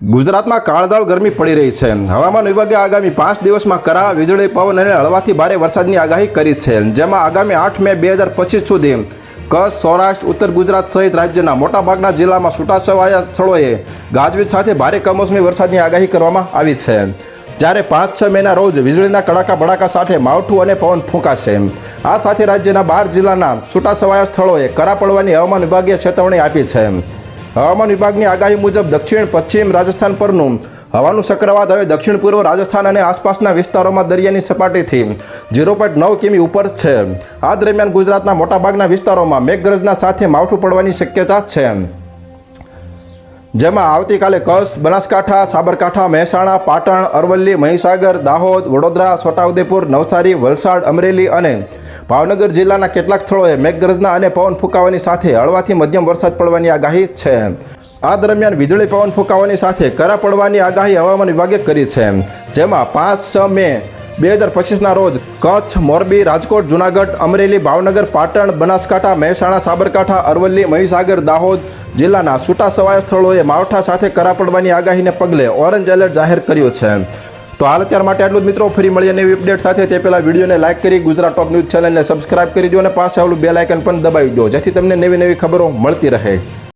ગુજરાતમાં કાળઝાળ ગરમી પડી રહી છે। હવામાન વિભાગે આગામી 5 દિવસમાં કરા, વીજળી, પવન અને હળવાથી ભારે વરસાદની આગાહી કરી છે, જેમાં આગામી 8 મે 2025 સુધી કચ્છ, સૌરાષ્ટ્ર, ઉત્તર ગુજરાત સહિત રાજ્યના મોટાભાગના જિલ્લામાં છૂટાછવાયા સ્થળોએ ગાજવીજ સાથે ભારે કમોસમી વરસાદની આગાહી કરવામાં આવી છે। જ્યારે 5-6 મેના રોજ વીજળીના કડાકા ભડાકા સાથે માવઠું અને પવન ફૂંકાશે। આ સાથે રાજ્યના 12 જિલ્લાના છૂટાછવાયા સ્થળોએ કરા પડવાની હવામાન વિભાગે ચેતવણી આપી છે। હવામાન વિભાગની આગાહી મુજબ દક્ષિણ પશ્ચિમ રાજસ્થાન પરનું હવાનું ચક્રવાત હવે દક્ષિણ પૂર્વ રાજસ્થાન અને આસપાસના વિસ્તારોમાં દરિયાની સપાટીથી 0.9 કિમી ઉપર છે। આ દરમિયાન ગુજરાતના મોટાભાગના વિસ્તારોમાં મેઘગર્જના સાથે માવઠું પડવાની શક્યતા છે, જેમાં આવતીકાલે કચ્છ, બનાસકાંઠા, સાબરકાંઠા, મહેસાણા, પાટણ, અરવલ્લી, મહીસાગર, દાહોદ, વડોદરા, છોટાઉદેપુર, નવસારી, વલસાડ, અમરેલી અને ભાવનગર જિલ્લાના કેટલાક સ્થળોએ મેઘગર્જના અને પવન ફૂંકાવાની સાથે હળવાથી મધ્યમ વરસાદ પડવાની આગાહી છે। આ દરમિયાન વીજળી, પવન ફૂંકાવાની સાથે કરા પડવાની આગાહી હવામાન વિભાગે કરી છે, જેમાં 5-6 મે 2025ના રોજ કચ્છ, મોરબી, રાજકોટ, જૂનાગઢ, અમરેલી, ભાવનગર, પાટણ, બનાસકાંઠા, મહેસાણા, સાબરકાંઠા, અરવલ્લી, મહીસાગર, દાહોદ જિલ્લાના છૂટાછવાયા સ્થળોએ માવઠા સાથે કરા પડવાની આગાહીને પગલે ઓરેન્જ એલર્ટ જાહેર કર્યું છે। તો હાલ અત્યાર માટે આટલું જ મિત્રો। ફરી મળીએ નવી અપડેટ સાથે। તે પહેલાં વિડીયોને લાઇક કરી ગુજરાત ટોપ ન્યૂઝ ચેનલને સબસ્ક્રાઇબ કરી દો અને પાસે આવેલું બેલ આઇકન પણ દબાવી દો, જેથી તમને નવી નવી ખબરો મળતી રહે।